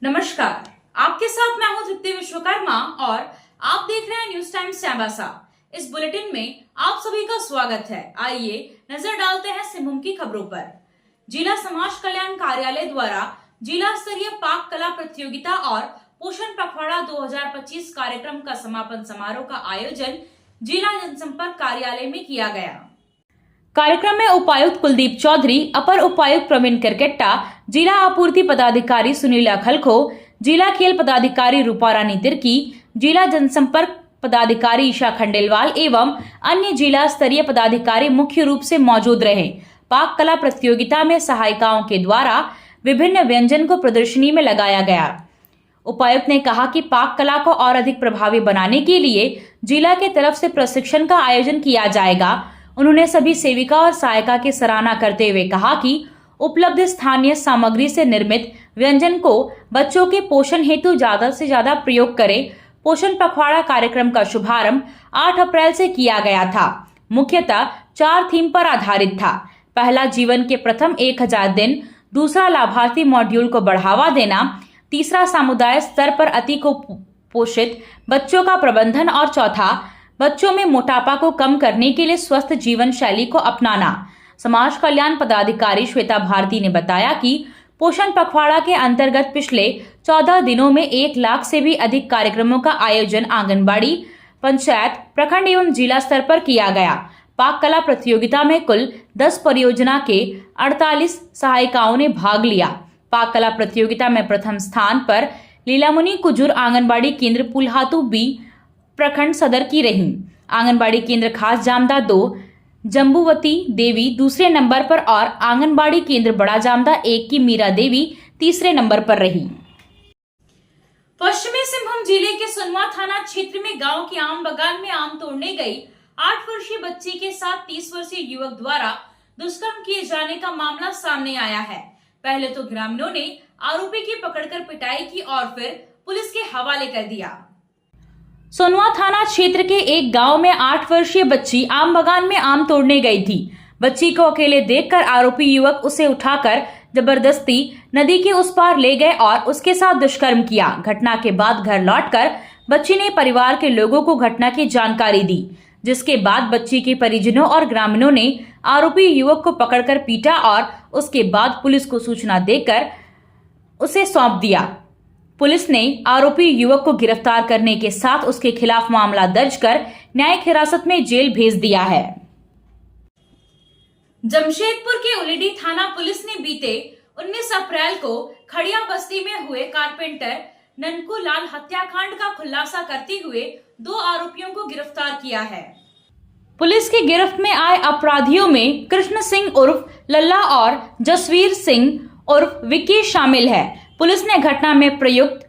नमस्कार, आपके साथ मैं हूं तृप्ति विश्वकर्मा और आप देख रहे हैं न्यूज टाइम्स चाईबासा। इस बुलेटिन में आप सभी का स्वागत है। आइए नजर डालते हैं सिंहभूम की खबरों पर। जिला समाज कल्याण कार्यालय द्वारा जिला स्तरीय पाक कला प्रतियोगिता और पोषण पखवाड़ा 2025 कार्यक्रम का समापन समारोह का आयोजन जिला जनसंपर्क कार्यालय में किया गया। कार्यक्रम में उपायुक्त कुलदीप चौधरी, अपर उपायुक्त प्रवीण करकेट्टा, जिला आपूर्ति पदाधिकारी सुनील अखलखो, जिला खेल पदाधिकारी रूपा रानी तिर्की, जिला जनसंपर्क पदाधिकारी ईशा खंडेलवाल एवं अन्य जिला स्तरीय पदाधिकारी मुख्य रूप से मौजूद रहे। पाक कला प्रतियोगिता में सहायिकाओं के द्वारा विभिन्न व्यंजन को प्रदर्शनी में लगाया गया। उपायुक्त ने कहा कि पाक कला को और अधिक प्रभावी बनाने के लिए जिला के तरफ से प्रशिक्षण का आयोजन किया जाएगा। उन्होंने सभी सेविका और सहायिका की सराहना करते हुए कहा कि उपलब्ध स्थानीय सामग्री से निर्मित व्यंजन को बच्चों के पोषण हेतु ज्यादा से ज्यादा प्रयोग करें। पोषण पखवाड़ा कार्यक्रम का शुभारंभ 8 अप्रैल से किया गया था। मुख्यतः 4 थीम पर आधारित था। पहला, जीवन के प्रथम 1000 दिन, दूसरा, लाभार्थी मॉड्यूल को बढ़ावा देना, तीसरा, समुदाय स्तर पर अति कुपोषित बच्चों का प्रबंधन और चौथा, बच्चों में मोटापा को कम करने के लिए स्वस्थ जीवन शैली को अपनाना। समाज कल्याण पदाधिकारी श्वेता भारती ने बताया कि पोषण पखवाड़ा के अंतर्गत पिछले 14 दिनों में 1 लाख से भी अधिक कार्यक्रमों का आयोजन आंगनबाड़ी, पंचायत, प्रखंड एवं जिला स्तर पर किया गया। पाक कला प्रतियोगिता में कुल 10 परियोजना के 48 सहायिकाओं ने भाग लिया। पाक कला प्रतियोगिता में प्रथम स्थान पर लीलामुनि कुजूर आंगनबाड़ी केंद्र पुलहातू बी प्रखंड सदर की रही। आंगनबाड़ी केंद्र खास जामदा 2 जम्बूवती देवी दूसरे नंबर पर और आंगनबाड़ी केंद्र बड़ा जामदा 1 की मीरा देवी तीसरे नंबर पर रही। पश्चिमी सिंहभूम जिले के सुनवा थाना क्षेत्र में गांव के आम बागान में आम तोड़ने गई 8 वर्षीय बच्ची के साथ 30 वर्षीय युवक द्वारा दुष्कर्म किए जाने का मामला सामने आया है। पहले तो ग्रामीणों ने आरोपी की पकड़कर पिटाई की और फिर पुलिस के हवाले कर दिया। सोनवा थाना क्षेत्र के एक गांव में 8 वर्षीय बच्ची आम बागान में आम तोड़ने गई थी। बच्ची को अकेले देखकर आरोपी युवक उसे उठाकर जबरदस्ती नदी के उस पार ले गए और उसके साथ दुष्कर्म किया। घटना के बाद घर लौटकर बच्ची ने परिवार के लोगों को घटना की जानकारी दी, जिसके बाद बच्ची के परिजनों और ग्रामीणों ने आरोपी युवक को पकड़कर पीटा और उसके बाद पुलिस को सूचना देकर उसे सौंप दिया। पुलिस ने आरोपी युवक को गिरफ्तार करने के साथ उसके खिलाफ मामला दर्ज कर न्यायिक हिरासत में जेल भेज दिया है। जमशेदपुर के उलेडी थाना पुलिस ने बीते 19 अप्रैल को खड़िया बस्ती में हुए कारपेंटर ननकू लाल हत्याकांड का खुलासा करते हुए 2 आरोपियों को गिरफ्तार किया है। पुलिस की गिरफ्त में आए अपराधियों में कृष्ण सिंह उर्फ लल्ला और जसवीर सिंह उर्फ विक्की शामिल है। पुलिस ने घटना में प्रयुक्त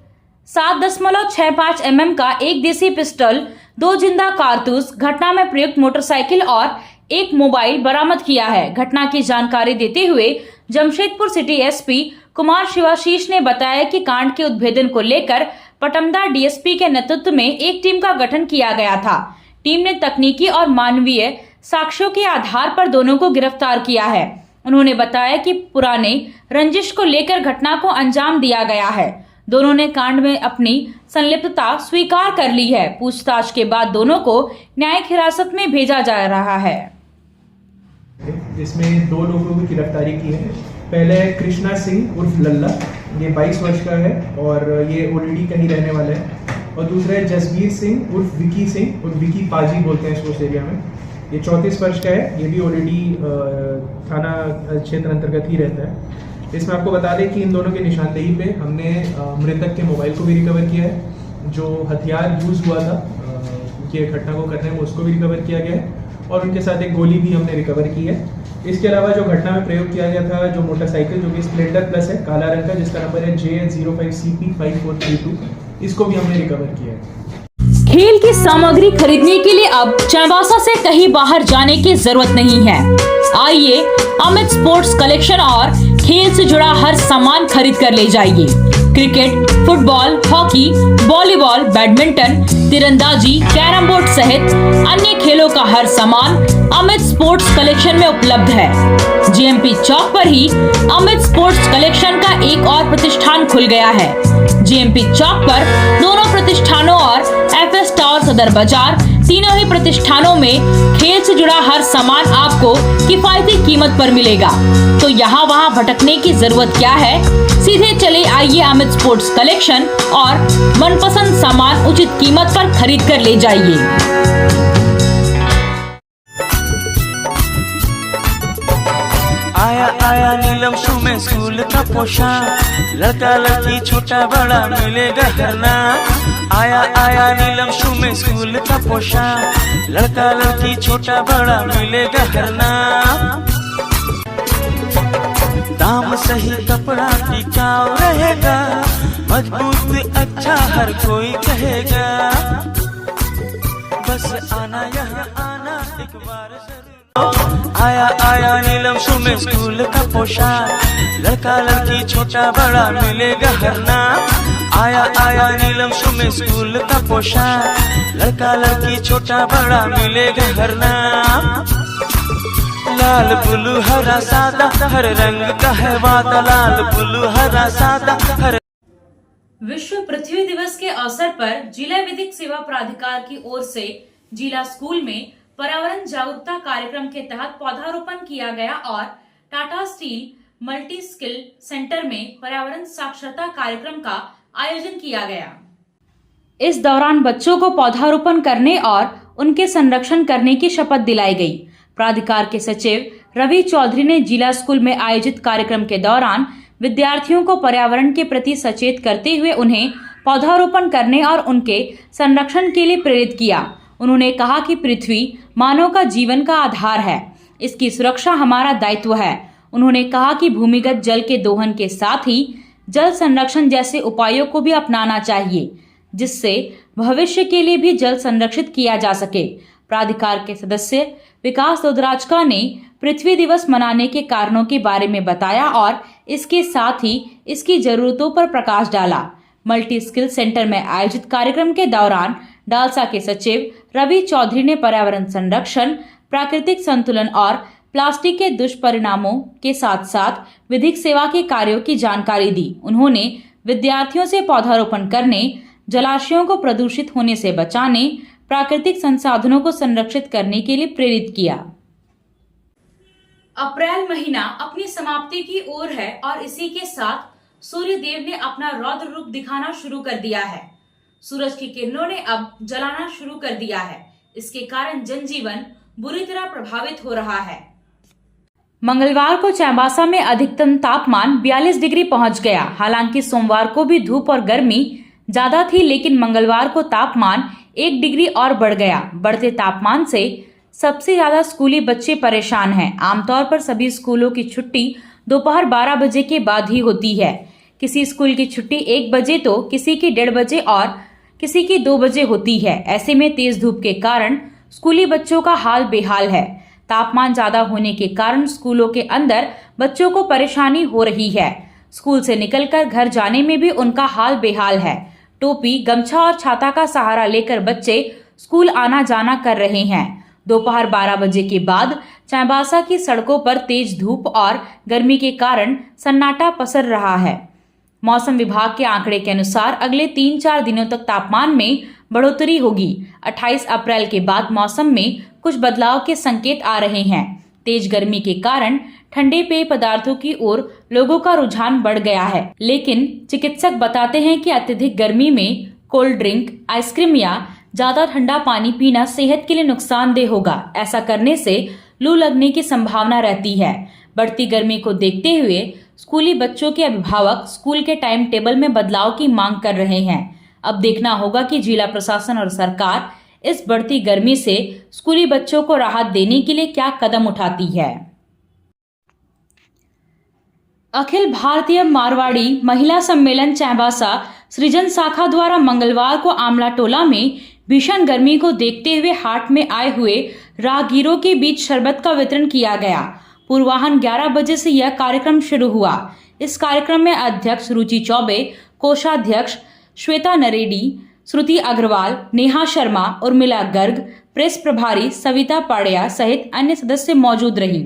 7.65 mm का एक देसी पिस्टल, 2 जिंदा कारतूस, घटना में प्रयुक्त मोटरसाइकिल और एक मोबाइल बरामद किया है। घटना की जानकारी देते हुए जमशेदपुर सिटी एसपी कुमार शिवाशीष ने बताया कि कांड के उद्भेदन को लेकर पटमदा डीएसपी के नेतृत्व में एक टीम का गठन किया गया था। टीम ने तकनीकी और मानवीय साक्ष्यों के आधार पर दोनों को गिरफ्तार किया है। उन्होंने बताया कि पुराने रंजिश को लेकर घटना को अंजाम दिया गया है। दोनों ने कांड में अपनी संलिप्तता स्वीकार कर ली है। पूछताछ के बाद दोनों को न्यायिक हिरासत में भेजा जा रहा है। इसमें 2 लोगों की गिरफ्तारी की है। पहले कृष्णा सिंह उर्फ लल्ला, ये 22 वर्ष का है और ये ओलेडी का ही रहने वाला है। और दूसरा है जसवीर सिंह उर्फ विकी सिंह और विकी पाजी बोलते हैं इस एरिया में, ये 34 वर्ष का है। ये भी ओलेडी थाना क्षेत्र अंतर्गत ही रहता है। इसमें आपको बता दें कि इन दोनों की निशानदेही पे हमने मृतक के मोबाइल को भी रिकवर किया है। जो हथियार यूज हुआ था ये घटना को करने में, उसको भी रिकवर किया गया है और उनके साथ एक गोली भी हमने रिकवर की है। इसके अलावा जो घटना में प्रयोग किया गया था, जो मोटरसाइकिल जो कि स्प्लेंडर प्लस है, काला रंग का, जिसका नंबर है JN05CP5432, इसको भी हमने रिकवर किया है। खेल की सामग्री खरीदने के लिए अब चाईबासा से कहीं बाहर जाने की जरूरत नहीं है। आइए अमित स्पोर्ट्स कलेक्शन और खेल से जुड़ा हर सामान खरीद कर ले जाइए। Cricket, football, hockey, volleyball, badminton, तीरंदाजी, कैरम बोर्ड सहित अन्य खेलों का हर सामान अमित स्पोर्ट्स कलेक्शन में उपलब्ध है। जीएमपी चौक पर ही अमित स्पोर्ट्स कलेक्शन का एक और प्रतिष्ठान खुल गया है। जीएमपी चौक पर दोनों प्रतिष्ठानों और एफएस टावर सदर बाजार तीनों ही प्रतिष्ठानों में खेल से जुड़ा हर सामान आपको किफायती कीमत पर मिलेगा। तो यहाँ वहाँ भटकने की जरूरत क्या है, सीधे चले आइए अमित स्पोर्ट्स कलेक्शन और मनपसंद सामान उचित कीमत पर खरीद कर ले जाइए। आया आया नीलम शू में स्कूल का पोशाक, लड़का लड़की छोटा बड़ा मिलेगा हर नाम। आया आया नीलम शू में स्कूल का पोशाक, लड़का लड़की छोटा बड़ा मिलेगा हर नाम। दाम सही कपड़ा टिकाऊ रहेगा, मजबूत अच्छा हर कोई कहेगा। बस आना यहाँ आना एक बार जरूर। आया आया नीलम शू में स्कूल का पोशाक, लड़का लड़की छोटा बड़ा मिलेगा हर नाम। आया आया नीलम शू में स्कूल का पोशाक, लड़का लड़की छोटा बड़ा मिलेगा हर नाम। लाल ब्लू हरा सादा हर रंग का है वादा, लाल ब्लू हरा सादा हर। विश्व पृथ्वी दिवस के अवसर पर जिला विधिक सेवा प्राधिकार की ओर से जिला स्कूल में पर्यावरण जागरूकता कार्यक्रम के तहत पौधारोपण किया गया और Tata steel multi skill centre में पर्यावरण साक्षरता कार्यक्रम का आयोजन किया गया। इस दौरान बच्चों को पौधारोपण करने और उनके संरक्षण करने की शपथ दिलाई गई। प्राधिकार के सचिव रवि चौधरी ने जिला स्कूल में आयोजित कार्यक्रम के दौरान विद्यार्थियों को पर्यावरण के प्रति सचेत करते हुए उन्हें पौधारोपण करने और उनके संरक्षण के लिए प्रेरित किया। उन्होंने कहा कि पृथ्वी मानव का जीवन का आधार है, इसकी सुरक्षा हमारा दायित्व है। उन्होंने कहा कि भूमिगत जल के दोहन के साथ ही जल संरक्षण जैसे उपायों को भी अपनाना चाहिए, जिससे भविष्य के लिए भी जल संरक्षित किया जा सके। प्राधिकार के सदस्य विकास दोदराजका ने पृथ्वी दिवस मनाने के कारणों के बारे में बताया और इसके साथ ही इसकी जरूरतों पर प्रकाश डाला। मल्टी स्किल सेंटर में आयोजित कार्यक्रम के दौरान डालसा के सचिव रवि चौधरी ने पर्यावरण संरक्षण, प्राकृतिक संतुलन और प्लास्टिक के दुष्परिणामों के साथ साथ विधिक सेवा के कार्यों की जानकारी दी। उन्होंने विद्यार्थियों से पौधारोपण करने, जलाशयों को प्रदूषित होने से बचाने, प्राकृतिक संसाधनों को संरक्षित करने के लिए प्रेरित किया। अप्रैल महीना अपनी समाप्ति की ओर है और इसी के साथ सूर्य देव ने अपना रौद्र रूप दिखाना शुरू कर दिया है। सूरज की किरणों ने अब जलाना शुरू कर दिया है। इसके कारण जनजीवन बुरी तरह प्रभावित हो रहा है। मंगलवार को चाईबासा में अधिकतम तापमान 42 डिग्री पहुंच गया। हालांकि सोमवार को भी धूप और गर्मी ज्यादा थी, लेकिन मंगलवार को तापमान 1 डिग्री और बढ़ गया। बढ़ते तापमान से सबसे ज्यादा स्कूली बच्चे परेशान हैं। आमतौर पर सभी स्कूलों की छुट्टी दोपहर 12 बजे के बाद ही होती है। किसी स्कूल की छुट्टी 1 बजे तो किसी की 1:30 बजे और किसी की 2 बजे होती है। ऐसे में तेज धूप के कारण स्कूली बच्चों का हाल बेहाल है। तापमान ज्यादा होने के कारण स्कूलों के अंदर बच्चों को परेशानी हो रही है। स्कूल से निकलकर घर जाने में भी उनका हाल बेहाल है। टोपी, गमछा और छाता का सहारा लेकर बच्चे स्कूल आना जाना कर रहे हैं। दोपहर 12 बजे के बाद चाईबासा की सड़कों पर तेज धूप और गर्मी के कारण सन्नाटा पसर रहा है। मौसम विभाग के आंकड़े के अनुसार अगले 3-4 दिनों तक तापमान में बढ़ोतरी होगी। 28 अप्रैल के बाद मौसम में कुछ बदलाव के संकेत आ रहे हैं। तेज गर्मी के कारण ठंडे पेय पदार्थों की ओर लोगों का रुझान बढ़ गया है, लेकिन चिकित्सक बताते हैं कि अत्यधिक गर्मी में कोल्ड ड्रिंक, आइसक्रीम या ज्यादा ठंडा पानी पीना सेहत के लिए नुकसानदेह होगा। ऐसा करने से लू लगने की संभावना रहती है। बढ़ती गर्मी को देखते हुए स्कूली बच्चों के अभिभावक स्कूल के टाइम टेबल में बदलाव की मांग कर रहे हैं। अब देखना होगा कि जिला प्रशासन और सरकार इस बढ़ती गर्मी से स्कूली बच्चों को राहत देने के लिए क्या कदम उठाती है। अखिल भारतीय मारवाड़ी महिला सम्मेलन चाईबासा सृजन शाखा द्वारा मंगलवार को आमला टोला में भीषण गर्मी को देखते हुए हाट में आए हुए राहगीरों के बीच शरबत का वितरण किया गया। पूर्वाह्न 11 बजे से यह कार्यक्रम शुरू हुआ। इस कार्यक्रम में अध्यक्ष रुचि चौबे, कोषाध्यक्ष श्वेता नरेडी, श्रुति अग्रवाल, नेहा शर्मा, उर्मिला गर्ग, प्रेस प्रभारी सविता पाड़िया सहित अन्य सदस्य मौजूद रहीं।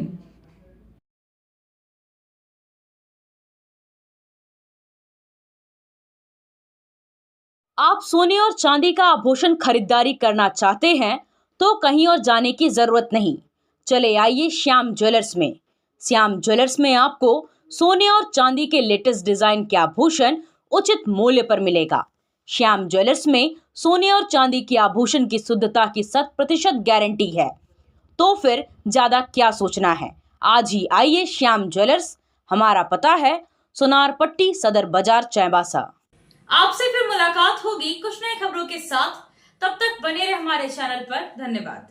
आप सोने और चांदी का आभूषण खरीदारी करना चाहते हैं तो कहीं और जाने की जरूरत नहीं, चले आइए श्याम ज्वेलर्स में। श्याम ज्वेलर्स में आपको सोने और चांदी के लेटेस्ट डिजाइन के आभूषण उचित मूल्य पर मिलेगा। श्याम ज्वेलर्स में सोने और चांदी के आभूषण की शुद्धता की 100% गारंटी है। तो फिर ज्यादा क्या सोचना है, आज ही आइए श्याम ज्वेलर्स। हमारा पता है सोनार पट्टी, सदर बाजार, चाईबासा। आपसे फिर मुलाकात होगी कुछ नई खबरों के साथ। तब तक बने रहे हमारे चैनल पर। धन्यवाद।